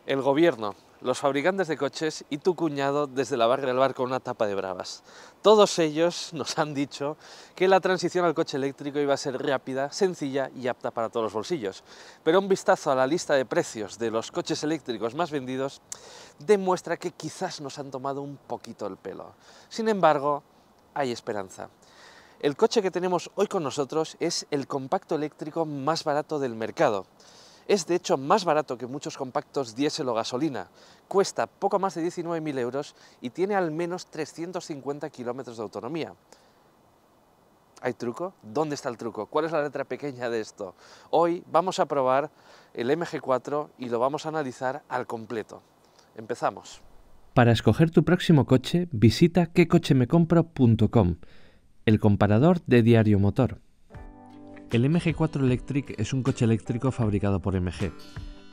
El gobierno, los fabricantes de coches y tu cuñado desde la barra del bar con una tapa de bravas. Todos ellos nos han dicho que la transición al coche eléctrico iba a ser rápida, sencilla y apta para todos los bolsillos. Pero un vistazo a la lista de precios de los coches eléctricos más vendidos demuestra que quizás nos han tomado un poquito el pelo. Sin embargo, hay esperanza. El coche que tenemos hoy con nosotros es el compacto eléctrico más barato del mercado. Es de hecho más barato que muchos compactos diésel o gasolina. Cuesta poco más de 19.000 euros y tiene al menos 350 kilómetros de autonomía. ¿Hay truco? ¿Dónde está el truco? ¿Cuál es la letra pequeña de esto? Hoy vamos a probar el MG4 y lo vamos a analizar al completo. Empezamos. Para escoger tu próximo coche, visita quecochemecompro.com, el comparador de Diario Motor. El MG4 Electric es un coche eléctrico fabricado por MG.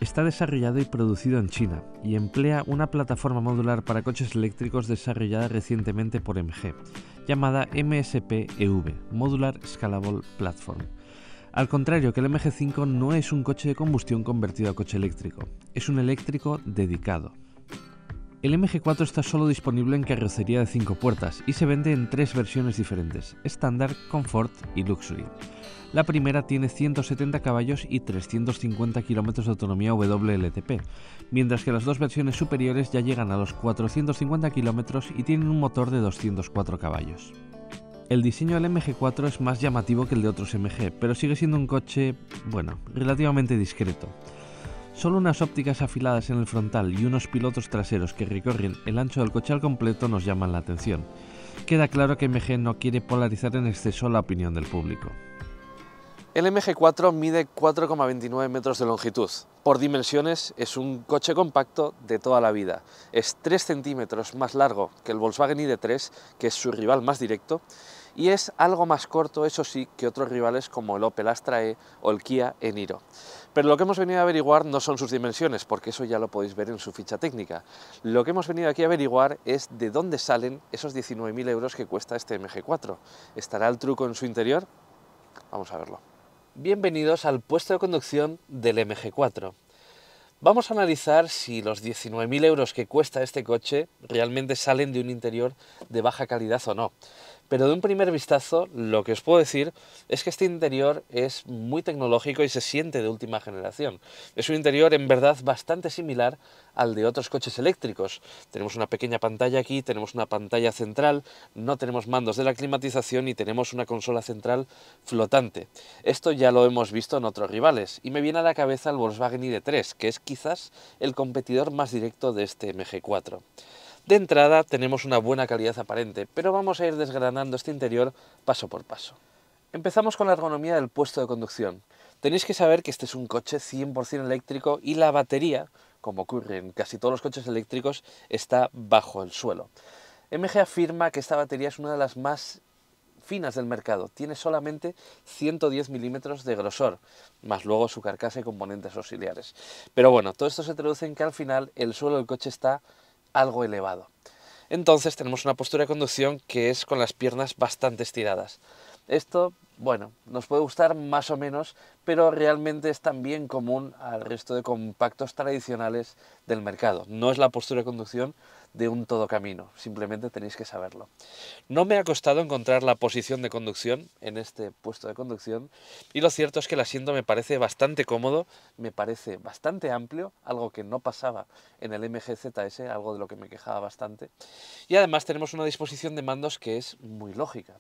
Está desarrollado y producido en China y emplea una plataforma modular para coches eléctricos desarrollada recientemente por MG, llamada MSP-EV, Modular Scalable Platform. Al contrario que el MG5 no es un coche de combustión convertido a coche eléctrico, es un eléctrico dedicado. El MG4 está solo disponible en carrocería de 5 puertas y se vende en 3 versiones diferentes, estándar, Comfort y Luxury. La primera tiene 170 caballos y 350 km de autonomía WLTP, mientras que las dos versiones superiores ya llegan a los 450 km y tienen un motor de 204 caballos. El diseño del MG4 es más llamativo que el de otros MG, pero sigue siendo un coche, relativamente discreto. Solo unas ópticas afiladas en el frontal y unos pilotos traseros que recorren el ancho del coche al completo nos llaman la atención. Queda claro que MG no quiere polarizar en exceso la opinión del público. El MG4 mide 4,29 metros de longitud. Por dimensiones es un coche compacto de toda la vida. Es 3 centímetros más largo que el Volkswagen ID.3, que es su rival más directo, y es algo más corto, eso sí, que otros rivales como el Opel Astra-E o el Kia e-Niro. Pero lo que hemos venido a averiguar no son sus dimensiones, porque eso ya lo podéis ver en su ficha técnica. Lo que hemos venido aquí a averiguar es de dónde salen esos 19.000 euros que cuesta este MG4. ¿Estará el truco en su interior? Vamos a verlo. Bienvenidos al puesto de conducción del MG4. Vamos a analizar si los 19.000 euros que cuesta este coche realmente salen de un interior de baja calidad o no. Pero de un primer vistazo, lo que os puedo decir es que este interior es muy tecnológico y se siente de última generación. Es un interior en verdad bastante similar al de otros coches eléctricos. Tenemos una pequeña pantalla aquí, tenemos una pantalla central, no tenemos mandos de la climatización y tenemos una consola central flotante. Esto ya lo hemos visto en otros rivales y me viene a la cabeza el Volkswagen ID.3, que es quizás el competidor más directo de este MG4. De entrada tenemos una buena calidad aparente, pero vamos a ir desgranando este interior paso por paso. Empezamos con la ergonomía del puesto de conducción. Tenéis que saber que este es un coche 100% eléctrico y la batería, como ocurre en casi todos los coches eléctricos, está bajo el suelo. MG afirma que esta batería es una de las más finas del mercado, tiene solamente 110 milímetros de grosor, más luego su carcasa y componentes auxiliares. Pero bueno, todo esto se traduce en que al final el suelo del coche está algo elevado. Entonces tenemos una postura de conducción que es con las piernas bastante estiradas. Esto, nos puede gustar más o menos, pero realmente es también común al resto de compactos tradicionales del mercado. No es la postura de conducción de un todo camino, simplemente tenéis que saberlo. No me ha costado encontrar la posición de conducción en este puesto de conducción y lo cierto es que el asiento me parece bastante cómodo, me parece bastante amplio, algo que no pasaba en el MG ZS, algo de lo que me quejaba bastante. Y además tenemos una disposición de mandos que es muy lógica.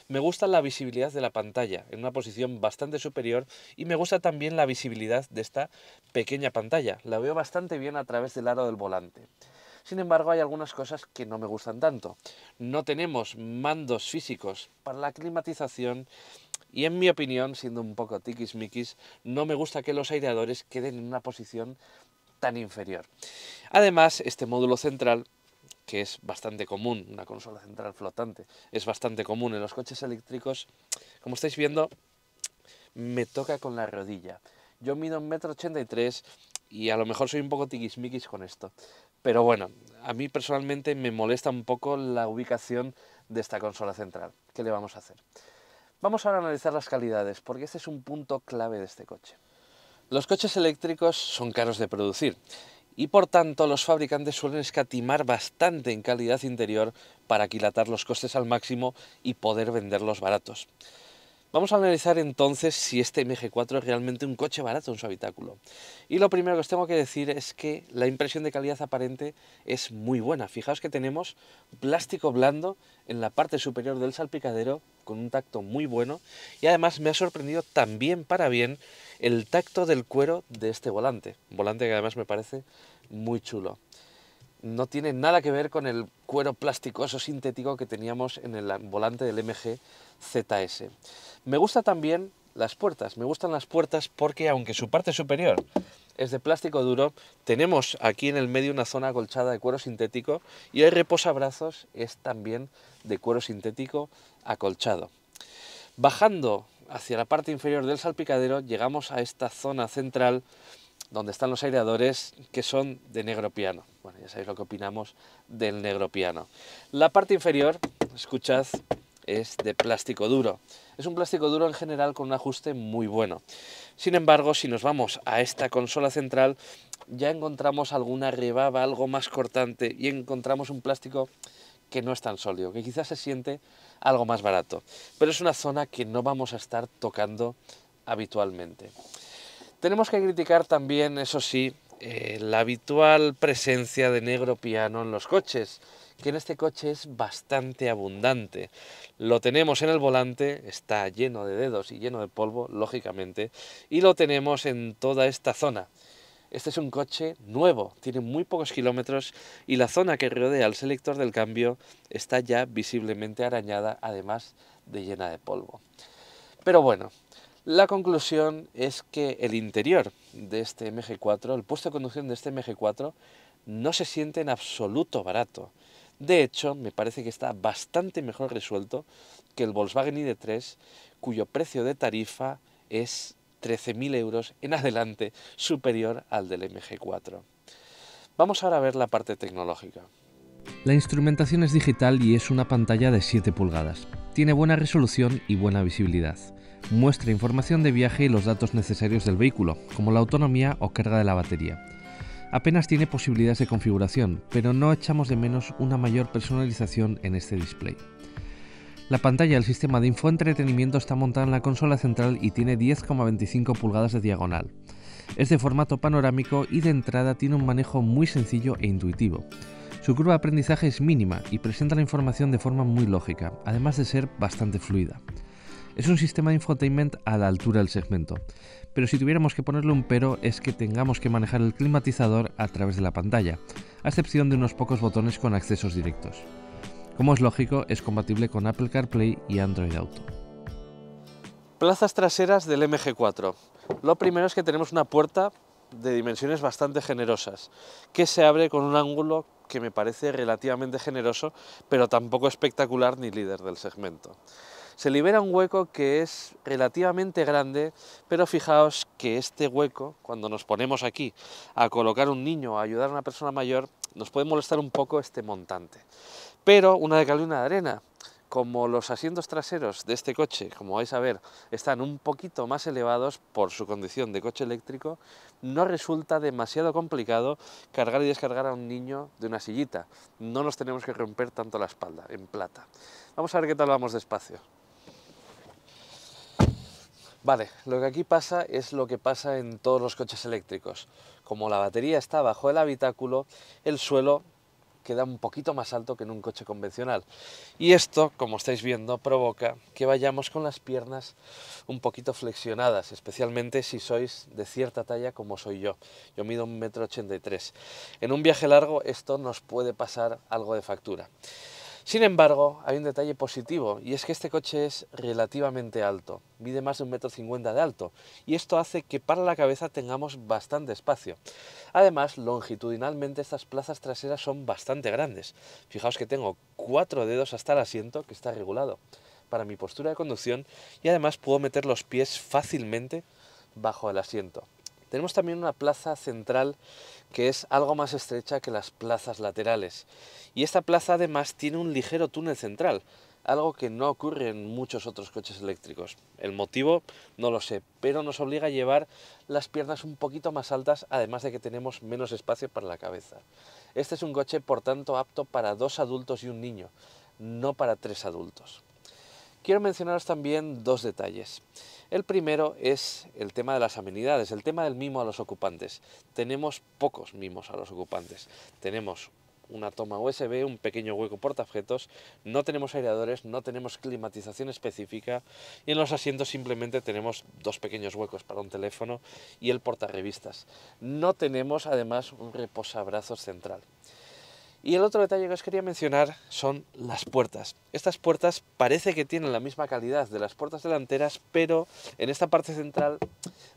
Me gusta la visibilidad de la pantalla en una posición bastante superior y me gusta también la visibilidad de esta pequeña pantalla. La veo bastante bien a través del aro del volante. Sin embargo, hay algunas cosas que no me gustan tanto. No tenemos mandos físicos para la climatización y, en mi opinión, siendo un poco tiquismiquis, no me gusta que los aireadores queden en una posición tan inferior. Además, este módulo central, que es bastante común, una consola central flotante, es bastante común en los coches eléctricos, como estáis viendo, me toca con la rodilla. Yo mido 1,83 m y a lo mejor soy un poco tiquismiquis con esto. Pero bueno, a mí personalmente me molesta un poco la ubicación de esta consola central. ¿Qué le vamos a hacer? Vamos ahora a analizar las calidades, porque este es un punto clave de este coche. Los coches eléctricos son caros de producir y por tanto los fabricantes suelen escatimar bastante en calidad interior para aquilatar los costes al máximo y poder venderlos baratos. Vamos a analizar entonces si este MG4 es realmente un coche barato en su habitáculo. Y lo primero que os tengo que decir es que la impresión de calidad aparente es muy buena. Fijaos que tenemos plástico blando en la parte superior del salpicadero con un tacto muy bueno, y además me ha sorprendido también para bien el tacto del cuero de este volante. Un volante que además me parece muy chulo. No tiene nada que ver con el cuero plasticoso sintético que teníamos en el volante del MG ZS. Me gustan también las puertas, me gustan las puertas porque aunque su parte superior es de plástico duro, tenemos aquí en el medio una zona acolchada de cuero sintético y el reposabrazos es también de cuero sintético acolchado. Bajando hacia la parte inferior del salpicadero llegamos a esta zona central donde están los aireadores, que son de negro piano. Bueno, ya sabéis lo que opinamos del negro piano. La parte inferior, escuchad, es de plástico duro. Es un plástico duro en general con un ajuste muy bueno. Sin embargo, si nos vamos a esta consola central, ya encontramos alguna rebaba algo más cortante y encontramos un plástico que no es tan sólido, que quizás se siente algo más barato. Pero es una zona que no vamos a estar tocando habitualmente. Tenemos que criticar también, eso sí, la habitual presencia de negro piano en los coches, que en este coche es bastante abundante. Lo tenemos en el volante, está lleno de dedos y lleno de polvo, lógicamente, y lo tenemos en toda esta zona. Este es un coche nuevo, tiene muy pocos kilómetros y la zona que rodea al selector del cambio está ya visiblemente arañada, además de llena de polvo. Pero bueno, la conclusión es que el interior de este MG4, el puesto de conducción de este MG4, no se siente en absoluto barato. De hecho, me parece que está bastante mejor resuelto que el Volkswagen ID.3, cuyo precio de tarifa es 13.000 euros en adelante, superior al del MG4. Vamos ahora a ver la parte tecnológica. La instrumentación es digital y es una pantalla de 7 pulgadas. Tiene buena resolución y buena visibilidad. Muestra información de viaje y los datos necesarios del vehículo, como la autonomía o carga de la batería. Apenas tiene posibilidades de configuración, pero no echamos de menos una mayor personalización en este display. La pantalla del sistema de infoentretenimiento está montada en la consola central y tiene 10,25 pulgadas de diagonal. Es de formato panorámico y de entrada tiene un manejo muy sencillo e intuitivo. Su curva de aprendizaje es mínima y presenta la información de forma muy lógica, además de ser bastante fluida. Es un sistema de infotainment a la altura del segmento, pero si tuviéramos que ponerle un pero es que tengamos que manejar el climatizador a través de la pantalla, a excepción de unos pocos botones con accesos directos. Como es lógico, es compatible con Apple CarPlay y Android Auto. Plazas traseras del MG4. Lo primero es que tenemos una puerta de dimensiones bastante generosas, que se abre con un ángulo que me parece relativamente generoso, pero tampoco espectacular ni líder del segmento. Se libera un hueco que es relativamente grande, pero fijaos que este hueco, cuando nos ponemos aquí a colocar un niño o a ayudar a una persona mayor, nos puede molestar un poco este montante. Pero una de cal y una de arena. Como los asientos traseros de este coche, como vais a ver, están un poquito más elevados por su condición de coche eléctrico, no resulta demasiado complicado cargar y descargar a un niño de una sillita. No nos tenemos que romper tanto la espalda, en plata. Vamos a ver qué tal vamos despacio. Vale, lo que aquí pasa es lo que pasa en todos los coches eléctricos. Como la batería está bajo el habitáculo, el suelo queda un poquito más alto que en un coche convencional. Y esto, como estáis viendo, provoca que vayamos con las piernas un poquito flexionadas, especialmente si sois de cierta talla como soy yo. Yo mido 1,83 m. En un viaje largo esto nos puede pasar algo de factura. Sin embargo, hay un detalle positivo, y es que este coche es relativamente alto, mide más de 1,50 m de alto, y esto hace que para la cabeza tengamos bastante espacio. Además, longitudinalmente estas plazas traseras son bastante grandes. Fijaos que tengo 4 dedos hasta el asiento, que está regulado para mi postura de conducción, y además puedo meter los pies fácilmente bajo el asiento. Tenemos también una plaza central que es algo más estrecha que las plazas laterales. Y esta plaza además tiene un ligero túnel central. algo que no ocurre en muchos otros coches eléctricos. El motivo no lo sé, pero nos obliga a llevar las piernas un poquito más altas, además de que tenemos menos espacio para la cabeza. Este es un coche, por tanto, apto para 2 adultos y un niño, no para 3 adultos. Quiero mencionaros también 2 detalles. El primero es el tema de las amenidades, el tema del mimo a los ocupantes. Tenemos pocos mimos a los ocupantes. Tenemos una toma USB, un pequeño hueco portaobjetos, no tenemos aireadores, no tenemos climatización específica y en los asientos simplemente tenemos 2 pequeños huecos para un teléfono y el portarrevistas. No tenemos además un reposabrazos central. Y el otro detalle que os quería mencionar son las puertas. Estas puertas parece que tienen la misma calidad de las puertas delanteras, pero en esta parte central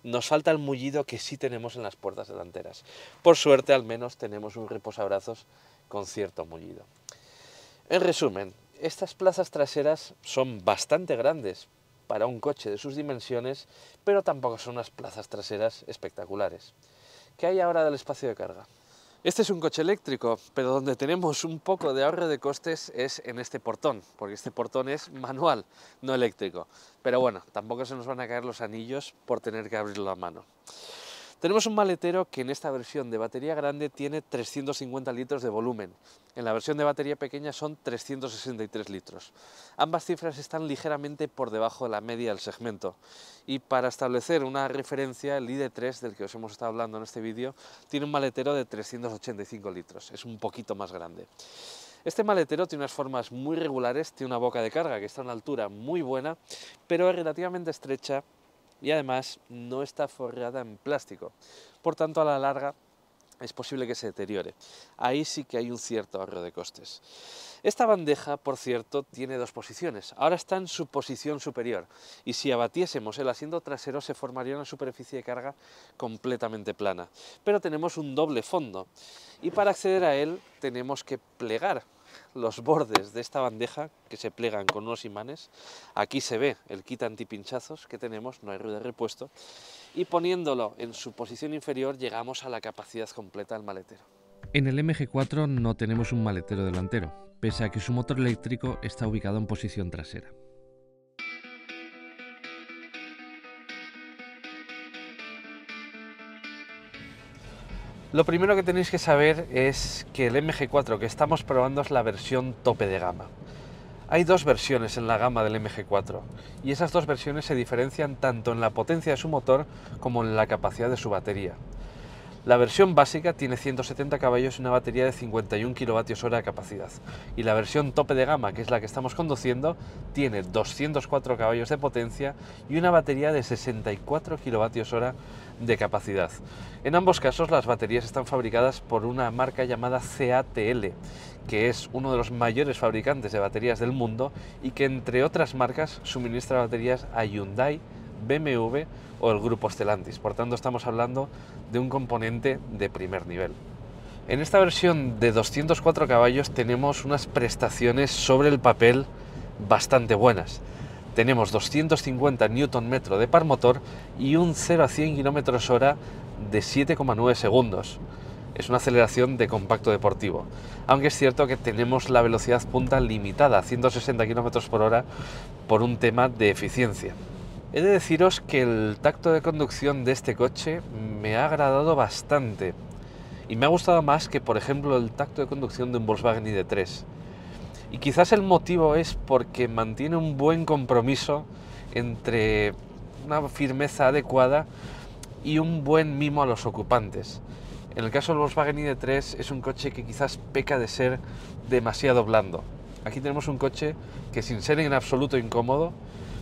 nos falta el mullido que sí tenemos en las puertas delanteras. Por suerte, al menos tenemos un reposabrazos con cierto mullido. En resumen, estas plazas traseras son bastante grandes para un coche de sus dimensiones, pero tampoco son unas plazas traseras espectaculares. ¿Qué hay ahora del espacio de carga? Este es un coche eléctrico, pero donde tenemos un poco de ahorro de costes es en este portón, porque este portón es manual, no eléctrico. Pero bueno, tampoco se nos van a caer los anillos por tener que abrirlo a mano. Tenemos un maletero que en esta versión de batería grande tiene 350 litros de volumen. En la versión de batería pequeña son 363 litros. Ambas cifras están ligeramente por debajo de la media del segmento. Y para establecer una referencia, el ID.3, del que os hemos estado hablando en este vídeo, tiene un maletero de 385 litros. Es un poquito más grande. Este maletero tiene unas formas muy regulares, tiene una boca de carga que está a una altura muy buena, pero es relativamente estrecha y además no está forrada en plástico. Por tanto, a la larga es posible que se deteriore. Ahí sí que hay un cierto ahorro de costes. Esta bandeja, por cierto, tiene 2 posiciones. Ahora está en su posición superior y si abatiésemos el asiento trasero se formaría una superficie de carga completamente plana. Pero tenemos un doble fondo y para acceder a él tenemos que plegar los bordes de esta bandeja, que se plegan con unos imanes. Aquí se ve el kit antipinchazos que tenemos, no hay rueda de repuesto, y poniéndolo en su posición inferior llegamos a la capacidad completa del maletero. En el MG4 no tenemos un maletero delantero, pese a que su motor eléctrico está ubicado en posición trasera. Lo primero que tenéis que saber es que el MG4 que estamos probando es la versión tope de gama. Hay 2 versiones en la gama del MG4 y esas 2 versiones se diferencian tanto en la potencia de su motor como en la capacidad de su batería. La versión básica tiene 170 caballos y una batería de 51 kWh de capacidad. Y la versión tope de gama, que es la que estamos conduciendo, tiene 204 caballos de potencia y una batería de 64 kWh de capacidad. En ambos casos las baterías están fabricadas por una marca llamada CATL, que es uno de los mayores fabricantes de baterías del mundo y que entre otras marcas suministra baterías a Hyundai, BMW o el grupo Stellantis. Por tanto, estamos hablando de un componente de primer nivel. En esta versión de 204 caballos tenemos unas prestaciones sobre el papel bastante buenas. Tenemos 250 Nm de par motor y un 0 a 100 km/h de 7,9 segundos. Es una aceleración de compacto deportivo, aunque es cierto que tenemos la velocidad punta limitada a 160 km/h por un tema de eficiencia. He de deciros que el tacto de conducción de este coche me ha agradado bastante y me ha gustado más que, por ejemplo, el tacto de conducción de un Volkswagen ID.3. Y quizás el motivo es porque mantiene un buen compromiso entre una firmeza adecuada y un buen mimo a los ocupantes. En el caso del Volkswagen ID.3 es un coche que quizás peca de ser demasiado blando. Aquí tenemos un coche que, sin ser en absoluto incómodo,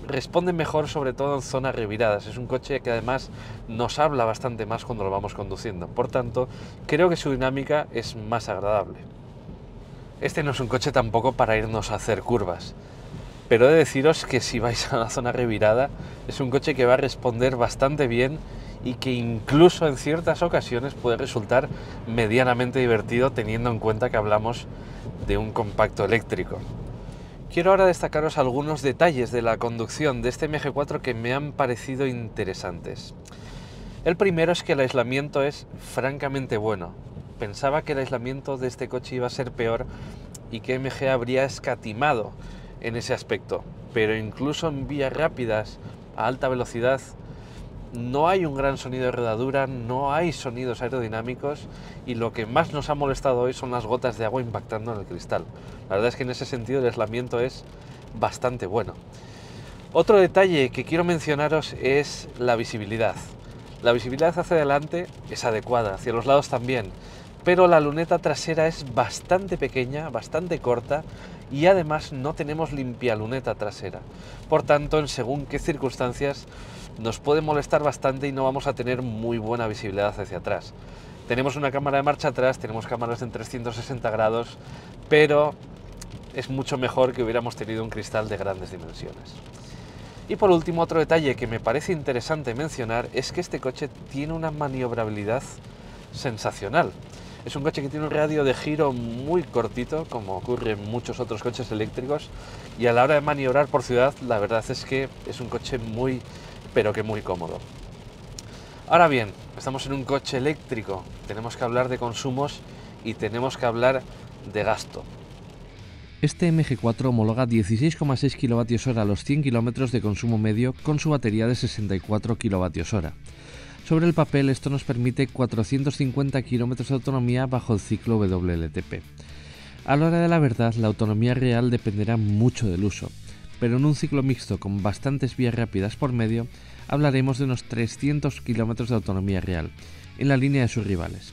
responde mejor, sobre todo en zonas reviradas. Es un coche que además nos habla bastante más cuando lo vamos conduciendo. Por tanto, creo que su dinámica es más agradable. Este no es un coche tampoco para irnos a hacer curvas, pero he de deciros que si vais a una zona revirada es un coche que va a responder bastante bien y que incluso en ciertas ocasiones puede resultar medianamente divertido, teniendo en cuenta que hablamos de un compacto eléctrico. Quiero ahora destacaros algunos detalles de la conducción de este MG4 que me han parecido interesantes. El primero es que el aislamiento es francamente bueno. Pensaba que el aislamiento de este coche iba a ser peor y que MG habría escatimado en ese aspecto, pero incluso en vías rápidas a alta velocidad no hay un gran sonido de rodadura, no hay sonidos aerodinámicos y lo que más nos ha molestado hoy son las gotas de agua impactando en el cristal. La verdad es que en ese sentido el aislamiento es bastante bueno. Otro detalle que quiero mencionaros es la visibilidad. La visibilidad hacia adelante es adecuada, hacia los lados también, pero la luneta trasera es bastante pequeña, bastante corta y además no tenemos limpia luneta trasera. Por tanto, en según qué circunstancias nos puede molestar bastante y no vamos a tener muy buena visibilidad hacia atrás. Tenemos una cámara de marcha atrás, tenemos cámaras en 360 grados, pero es mucho mejor que hubiéramos tenido un cristal de grandes dimensiones. Y por último, otro detalle que me parece interesante mencionar es que este coche tiene una maniobrabilidad sensacional. Es un coche que tiene un radio de giro muy cortito, como ocurre en muchos otros coches eléctricos, y a la hora de maniobrar por ciudad, la verdad es que es un coche muy, pero que muy cómodo. Ahora bien, estamos en un coche eléctrico, tenemos que hablar de consumos y tenemos que hablar de gasto. Este MG4 homologa 16,6 kWh a los 100 km de consumo medio con su batería de 64 kWh. Sobre el papel esto nos permite 450 km de autonomía bajo el ciclo WLTP. A la hora de la verdad, la autonomía real dependerá mucho del uso, pero en un ciclo mixto con bastantes vías rápidas por medio, hablaremos de unos 300 km de autonomía real, en la línea de sus rivales.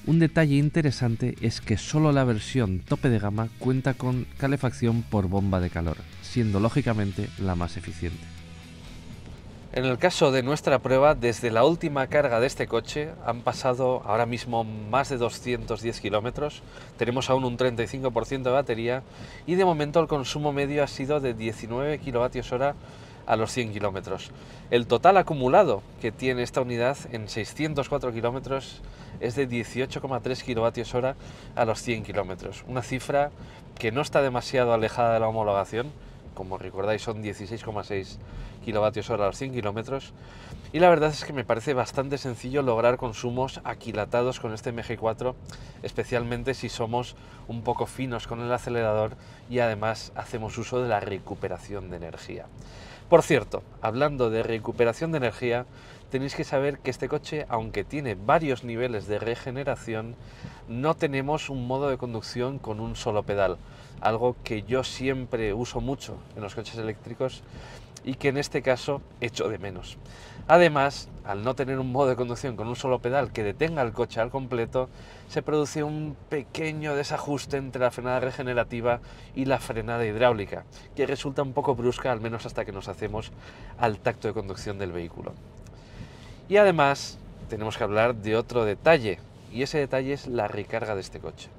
Un detalle interesante es que solo la versión tope de gama cuenta con calefacción por bomba de calor, siendo lógicamente la más eficiente. En el caso de nuestra prueba, desde la última carga de este coche han pasado ahora mismo más de 210 kilómetros, tenemos aún un 35% de batería y de momento el consumo medio ha sido de 19 kWh a los 100 kilómetros. El total acumulado que tiene esta unidad en 604 kilómetros es de 18,3 kWh a los 100 kilómetros, una cifra que no está demasiado alejada de la homologación. Como recordáis son 16,6 kWh a los 100 kilómetros y la verdad es que me parece bastante sencillo lograr consumos aquilatados con este MG4, especialmente si somos un poco finos con el acelerador y además hacemos uso de la recuperación de energía. Por cierto, hablando de recuperación de energía, tenéis que saber que este coche, aunque tiene varios niveles de regeneración, no tenemos un modo de conducción con un solo pedal, algo que yo siempre uso mucho en los coches eléctricos y que en este caso echo de menos. Además, al no tener un modo de conducción con un solo pedal que detenga el coche al completo, se produce un pequeño desajuste entre la frenada regenerativa y la frenada hidráulica, que resulta un poco brusca, al menos hasta que nos hacemos al tacto de conducción del vehículo. Y además, tenemos que hablar de otro detalle, y ese detalle es la recarga de este coche.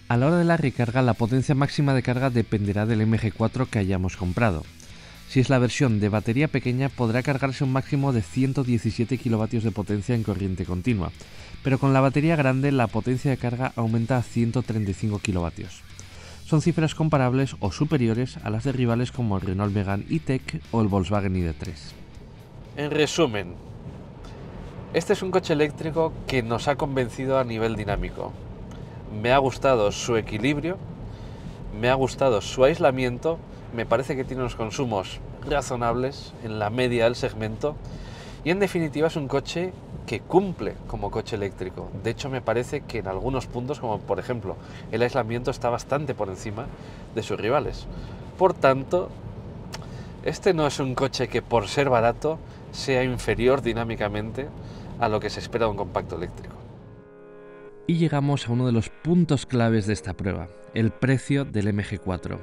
A la hora de la recarga, la potencia máxima de carga dependerá del MG4 que hayamos comprado. Si es la versión de batería pequeña, podrá cargarse un máximo de 117 kW de potencia en corriente continua, pero con la batería grande la potencia de carga aumenta a 135 kW. Son cifras comparables o superiores a las de rivales como el Renault Megane E-Tech o el Volkswagen ID.3. En resumen, este es un coche eléctrico que nos ha convencido a nivel dinámico. Me ha gustado su equilibrio, me ha gustado su aislamiento, me parece que tiene unos consumos razonables en la media del segmento y en definitiva es un coche que cumple como coche eléctrico. De hecho me parece que en algunos puntos, como por ejemplo el aislamiento, está bastante por encima de sus rivales. Por tanto, este no es un coche que por ser barato sea inferior dinámicamente a lo que se espera de un compacto eléctrico. Y llegamos a uno de los puntos claves de esta prueba, el precio del MG4.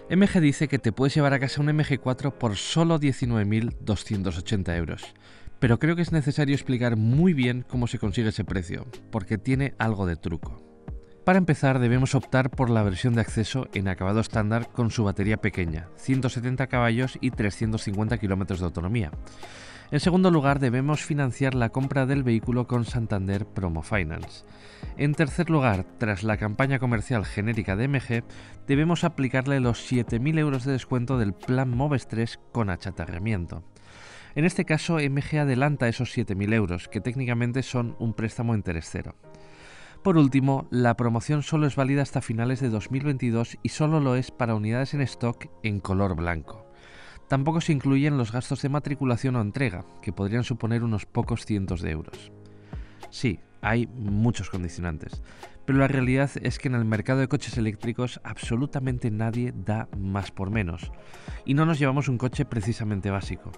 MG dice que te puedes llevar a casa un MG4 por solo 19.280 euros, pero creo que es necesario explicar muy bien cómo se consigue ese precio, porque tiene algo de truco. Para empezar, debemos optar por la versión de acceso en acabado estándar con su batería pequeña, 170 caballos y 350 km de autonomía. En segundo lugar, debemos financiar la compra del vehículo con Santander Promo Finance. En tercer lugar, tras la campaña comercial genérica de MG, debemos aplicarle los 7.000 euros de descuento del plan Moves 3 con achatarramiento. En este caso, MG adelanta esos 7.000 euros, que técnicamente son un préstamo interés cero. Por último, la promoción solo es válida hasta finales de 2022 y solo lo es para unidades en stock en color blanco. Tampoco se incluyen los gastos de matriculación o entrega, que podrían suponer unos pocos cientos de euros. Sí, hay muchos condicionantes, pero la realidad es que en el mercado de coches eléctricos absolutamente nadie da más por menos. Y no nos llevamos un coche precisamente básico.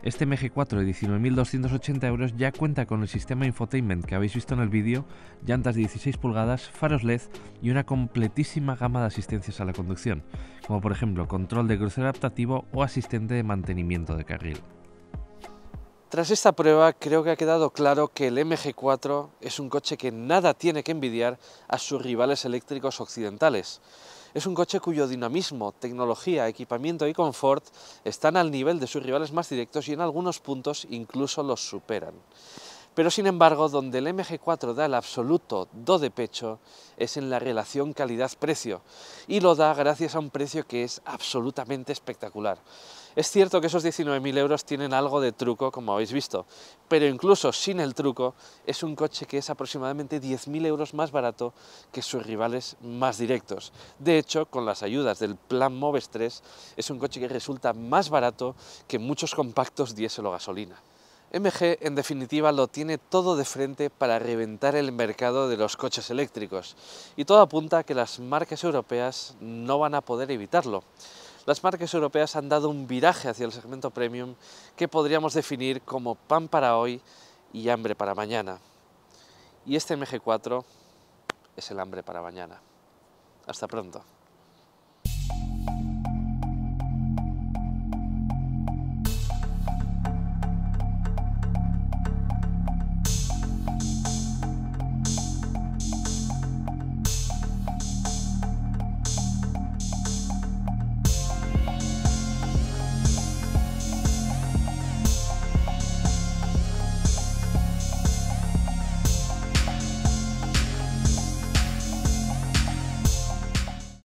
Este MG4 de 19.280 euros ya cuenta con el sistema infotainment que habéis visto en el vídeo, llantas de 16 pulgadas, faros LED y una completísima gama de asistencias a la conducción, como por ejemplo control de crucero adaptativo o asistente de mantenimiento de carril. Tras esta prueba creo que ha quedado claro que el MG4 es un coche que nada tiene que envidiar a sus rivales eléctricos occidentales. Es un coche cuyo dinamismo, tecnología, equipamiento y confort están al nivel de sus rivales más directos y en algunos puntos incluso los superan. Pero sin embargo, donde el MG4 da el absoluto do de pecho es en la relación calidad-precio, y lo da gracias a un precio que es absolutamente espectacular. Es cierto que esos 19.000 euros tienen algo de truco, como habéis visto, pero incluso sin el truco es un coche que es aproximadamente 10.000 euros más barato que sus rivales más directos. De hecho, con las ayudas del Plan Moves 3, es un coche que resulta más barato que muchos compactos diésel o gasolina. MG, en definitiva, lo tiene todo de frente para reventar el mercado de los coches eléctricos, y todo apunta a que las marcas europeas no van a poder evitarlo. Las marcas europeas han dado un viraje hacia el segmento premium que podríamos definir como pan para hoy y hambre para mañana. Y este MG4 es el hambre para mañana. Hasta pronto.